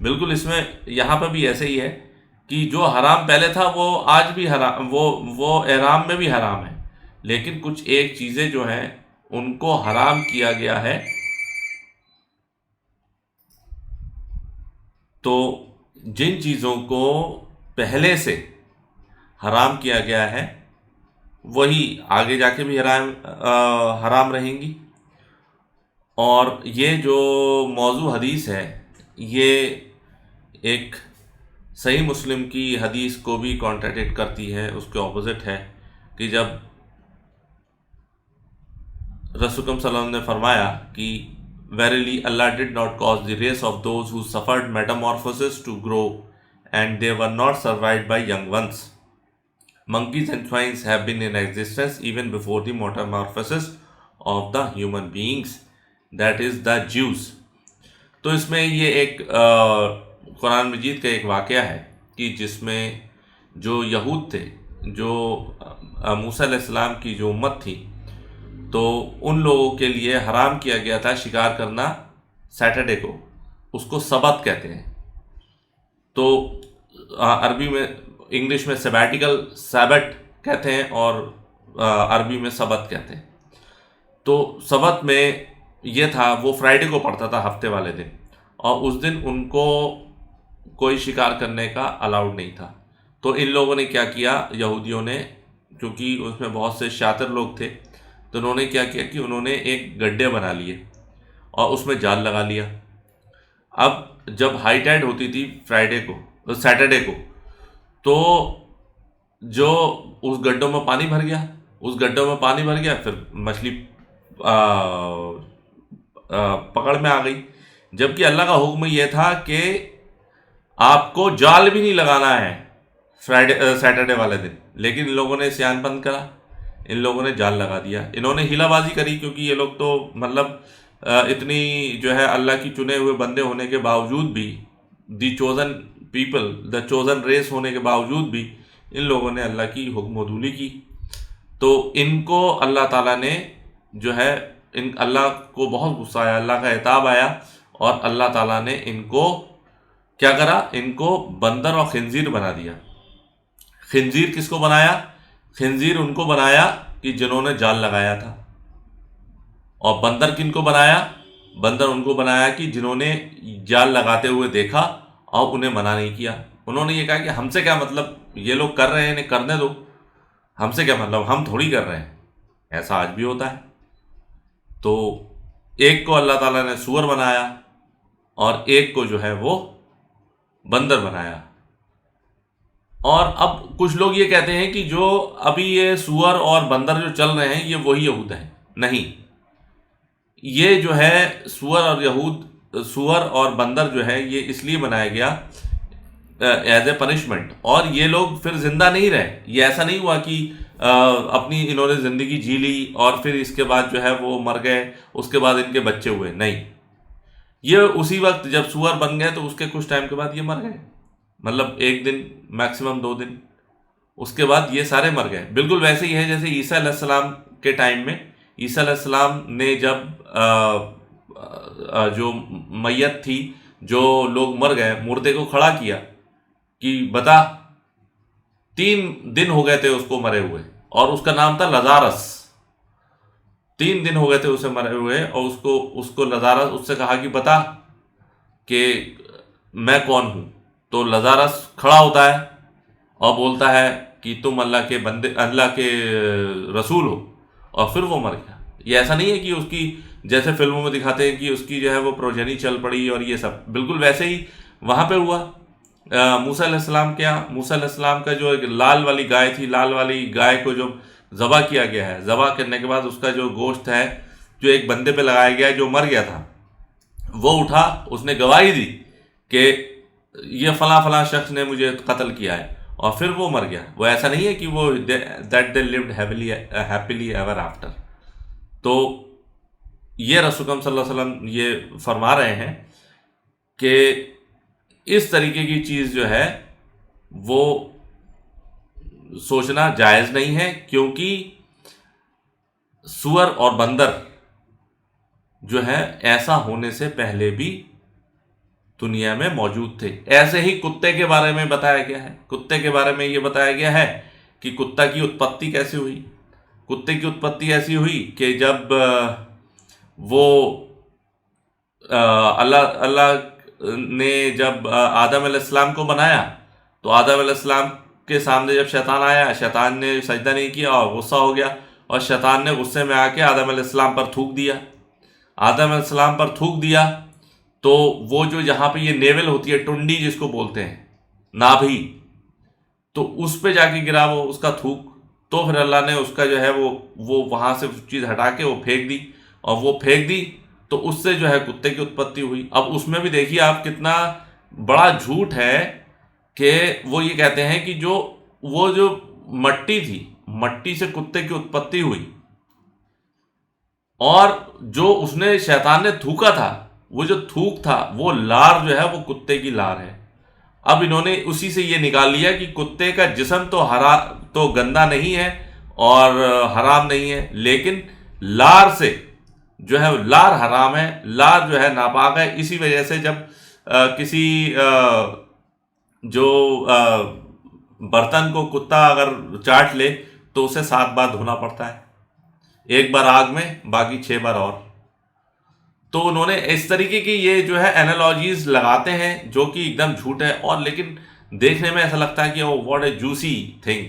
بالکل اس میں یہاں پہ بھی ایسے ہی ہے کہ جو حرام پہلے تھا وہ آج بھی حرام، وہ احرام میں بھی حرام ہے، لیکن کچھ ایک چیزیں جو ہیں ان کو حرام کیا گیا ہے. تو جن چیزوں کو پہلے سے حرام کیا گیا ہے وہی آگے جا کے بھی حرام رہیں گی. اور یہ جو موضوع حدیث ہے یہ ایک صحیح مسلم کی حدیث کو بھی کانٹراڈکٹ کرتی ہے، اس کے اپوزٹ ہے، کہ جب رسول صلی اللہ علیہ وسلم نے فرمایا کہ verily Allah did not cause the race of those who suffered metamorphosis to grow and they were not survived by young ones. Monkeys and swines have been in existence even before the metamorphosis of the human beings, that is the Jews. تو اس میں یہ ایک قرآن مجید کا ایک واقعہ ہے کہ جس میں جو یہود تھے، جو موسیٰ علیہ السلام کی جو امت تھی، تو ان لوگوں کے لیے حرام کیا گیا تھا شکار کرنا سیٹرڈے کو، اس کو سبت کہتے ہیں. تو عربی میں، انگلش میں سیبیٹیکل سیبٹ کہتے ہیں اور عربی میں سبت کہتے ہیں. تو سبت میں یہ تھا، وہ فرائیڈے کو پڑتا تھا ہفتے والے دن، اور اس دن ان کو کوئی شکار کرنے کا الاؤڈ نہیں تھا. تو ان لوگوں نے کیا کیا، یہودیوں نے، کیونکہ اس میں بہت سے شاطر لوگ تھے، تو انہوں نے کیا کیا کہ انہوں نے ایک گڈھے بنا لیے اور اس میں جال لگا لیا. اب جب ہائی ٹائڈ ہوتی تھی فرائیڈے کو، سیٹرڈے کو، تو جو اس گڈھوں میں پانی بھر گیا، پھر مچھلی پکڑ میں آ گئی. جبکہ اللہ کا حکم یہ تھا کہ آپ کو جال بھی نہیں لگانا ہے سیٹرڈے والے دن، لیکن ان لوگوں نے عصیان بند کرا، ان لوگوں نے جال لگا دیا. انہوں نے ہیلا بازی کری، کیونکہ یہ لوگ تو مطلب اتنی جو ہے اللہ کی چنے ہوئے بندے ہونے کے باوجود بھی، دی چوزن پیپل، دا چوزن ریس ہونے کے باوجود بھی ان لوگوں نے اللہ کی حکم عدولی کی. تو ان کو اللہ تعالیٰ نے جو ہے، اللہ کو بہت غصہ آیا، اللہ کا عتاب آیا، اور اللہ تعالیٰ نے ان کو کیا کرا، ان کو بندر اور خنزیر بنا دیا. خنزیر کس کو بنایا؟ خنزیر ان کو بنایا کہ جنہوں نے جال لگایا تھا. اور بندر کن کو بنایا؟ بندر ان کو بنایا کہ جنہوں نے جال لگاتے ہوئے دیکھا اور انہیں منع نہیں کیا. انہوں نے یہ کہا کہ ہم سے کیا مطلب، یہ لوگ کر رہے ہیں انہیں کرنے دو، ہم سے کیا مطلب، ہم تھوڑی کر رہے ہیں. ایسا آج بھی ہوتا ہے. تو ایک کو اللہ تعالیٰ نے سور بنایا اور ایک کو جو ہے وہ بندر بنایا. اور اب کچھ لوگ یہ کہتے ہیں کہ جو ابھی یہ سور اور بندر جو چل رہے ہیں یہ وہی یہود ہیں. نہیں، یہ جو ہے سور اور بندر جو ہے یہ اس لیے بنایا گیا ایز اے پنشمنٹ، اور یہ لوگ پھر زندہ نہیں رہے. یہ ایسا نہیں ہوا کہ اپنی انہوں نے زندگی جی لی اور پھر اس کے بعد جو ہے وہ مر گئے، اس کے بعد ان کے بچے ہوئے. نہیں، یہ اسی وقت جب سور بن گئے تو اس کے کچھ ٹائم کے بعد یہ مر گئے، مطلب 1 دن میکسیمم 2 دن، اس کے بعد یہ سارے مر گئے. بالکل ویسے ہی ہے جیسے عیسیٰ علیہ السلام کے ٹائم میں عیسیٰ علیہ السلام نے جب جو میت تھی، جو لوگ مر گئے، مردے کو کھڑا کیا کہ بتا، 3 دن ہو گئے تھے اس کو مرے ہوئے، اور اس کا نام تھا لزارس. 3 دن ہو گئے تھے اسے مرے ہوئے، اور اس کو لزارس، اس سے کہا کہ بتا کہ میں کون ہوں. تو لزارس کھڑا ہوتا ہے اور بولتا ہے کہ تم اللہ کے بندے، اللہ کے رسول ہو، اور پھر وہ مر گیا. یہ ایسا نہیں ہے کہ اس کی، جیسے فلموں میں دکھاتے ہیں کہ اس کی جو ہے وہ پروجنی چل پڑی اور یہ سب. بالکل ویسے ہی وہاں پہ ہوا. موسیٰ علیہ السلام موسیٰ علیہ السلام کا جو ایک لال والی گائے تھی، لال والی گائے کو جو ذبح کیا گیا ہے، ذبح کرنے کے بعد اس کا جو گوشت ہے جو ایک بندے پہ لگایا گیا جو مر گیا تھا، وہ اٹھا، اس نے گواہی دی کہ یہ فلاں فلاں شخص نے مجھے قتل کیا ہے، اور پھر وہ مر گیا. وہ ایسا نہیں ہے کہ وہ that they lived happily ever after. تو یہ رسول صلی اللہ علیہ وسلم یہ فرما رہے ہیں کہ اس طریقے کی چیز جو ہے وہ سوچنا جائز نہیں ہے، کیونکہ سور اور بندر جو ہے ایسا ہونے سے پہلے بھی دنیا میں موجود تھے۔ ایسے ہی کتے کے بارے میں بتایا گیا ہے، کتے کے بارے میں یہ بتایا گیا ہے کہ کتا کی اتپتی کیسے ہوئی۔ کتے کی اتپتی ایسی ہوئی کہ جب وہ اللہ نے جب آدم علیہ السلام کو بنایا تو آدم علیہ السلام کے سامنے جب شیطان آیا، شیطان نے سجدہ نہیں کیا اور غصہ ہو گیا، اور شیطان نے غصے میں آ کے آدم علیہ السلام پر تھوک دیا۔ آدم علیہ السلام پر تھوک دیا تو وہ جو یہاں پہ یہ نیول ہوتی ہے، ٹنڈی جس کو بولتے ہیں، نابھی، تو اس پہ جا کے گرا وہ اس کا تھوک۔ تو پھر اللہ نے اس کا جو ہے وہ وہاں سے چیز ہٹا کے وہ پھینک دی، اور وہ پھینک دی تو اس سے جو ہے کتے کی اتپتی ہوئی۔ اب اس میں بھی دیکھیے آپ کتنا بڑا جھوٹ ہے کہ وہ یہ کہتے ہیں کہ وہ جو مٹی تھی، مٹی سے کتے کی اتپتی ہوئی، اور جو اس نے شیطان نے تھوکا تھا، وہ جو تھوک تھا وہ لار جو ہے وہ کتے کی لار ہے۔ اب انہوں نے اسی سے یہ نکال لیا کہ کتے کا جسم تو گندا نہیں ہے اور حرام نہیں ہے، لیکن لار سے جو ہے لار حرام ہے، لار جو ہے ناپاک ہے۔ اسی وجہ سے جب کسی جو برتن کو کتا اگر چاٹ لے تو اسے 7 بار دھونا پڑتا ہے، 1 بار آگ میں، باقی 6 بار اور۔ تو انہوں نے اس طریقے کی یہ جو ہے اینالوجیز لگاتے ہیں جو کہ ایک دم جھوٹ ہے، اور لیکن دیکھنے میں ایسا لگتا ہے کہ what a juicy thing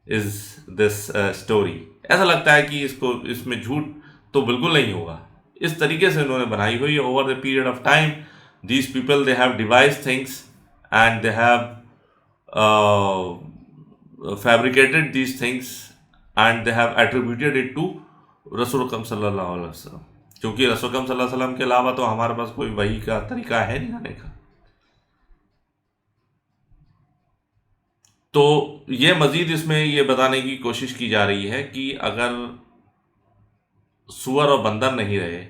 is this story, ایسا لگتا ہے کہ اس میں جھوٹ تو بالکل نہیں ہوگا۔ اس طریقے سے انہوں نے بنائی ہوئی ہے۔ Over the period of time these people they have devised things and they have fabricated these things and they have attributed it to رسول اکرم صلی اللہ علیہ وسلم، کیونکہ رسول اکرم صلی اللہ علیہ وسلم کے علاوہ تو ہمارے پاس کوئی وحی کا طریقہ ہے نہیں آنے کا۔ تو یہ مزید اس میں یہ بتانے کی کوشش کی جا رہی ہے کہ اگر سور اور بندر نہیں رہے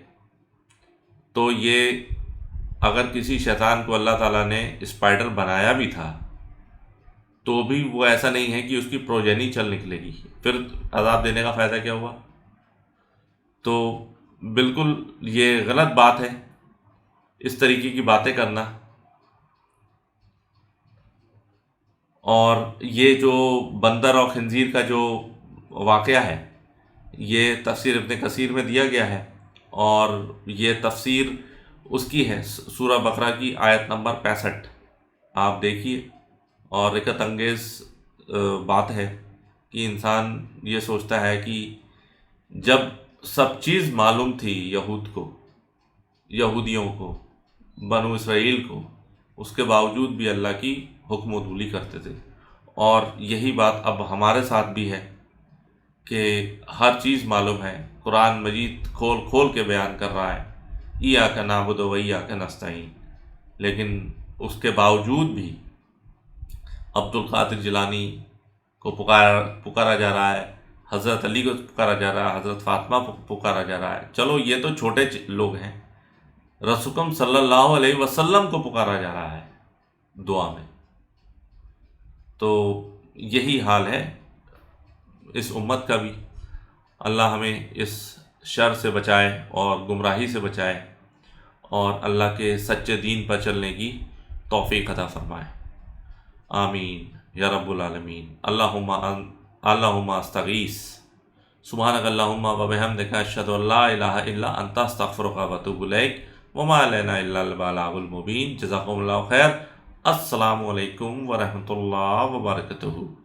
تو یہ اگر کسی شیطان کو اللہ تعالیٰ نے اسپائڈر بنایا بھی تھا تو بھی وہ ایسا نہیں ہے کہ اس کی پروجنی چل نکلے گی، پھر عذاب دینے کا فائدہ کیا ہوا؟ تو بالکل یہ غلط بات ہے اس طریقے کی باتیں کرنا۔ اور یہ جو بندر اور خنزیر کا جو واقعہ ہے یہ تفسیر ابن کثیر میں دیا گیا ہے، اور یہ تفسیر اس کی ہے سورہ بقرہ کی آیت نمبر 65، آپ دیکھیے۔ اور رکت انگیز بات ہے کہ انسان یہ سوچتا ہے کہ جب سب چیز معلوم تھی یہودیوں کو، بنو اسرائیل کو، اس کے باوجود بھی اللہ کی حکم و دولی کرتے تھے۔ اور یہی بات اب ہمارے ساتھ بھی ہے کہ ہر چیز معلوم ہے، قرآن مجید کھول کھول کے بیان کر رہا ہے ایاک نعبد و ایاک نستعین، لیکن اس کے باوجود بھی عبد القادر جیلانی کو پکارا جا رہا ہے، حضرت علی کو پکارا جا رہا ہے، حضرت فاطمہ کو پکارا جا رہا ہے۔ چلو یہ تو چھوٹے لوگ ہیں، رسول صلی اللہ علیہ وسلم کو پکارا جا رہا ہے دعا میں۔ تو یہی حال ہے اس امت کا بھی۔ اللہ ہمیں اس شر سے بچائے اور گمراہی سے بچائے، اور اللہ کے سچے دین پر چلنے کی توفیق عطا فرمائے۔ آمین یا رب العالمین۔ اللہم استغیث، سبحانک اللہم و بحمدک، اشہد ان لا الہ الا انت، استغفرک و اتوب الیک، وما علینا الا البلاغ المبین۔ جزاکم اللہ خیر۔ السلام علیکم ورحمۃ اللہ وبرکاتہ۔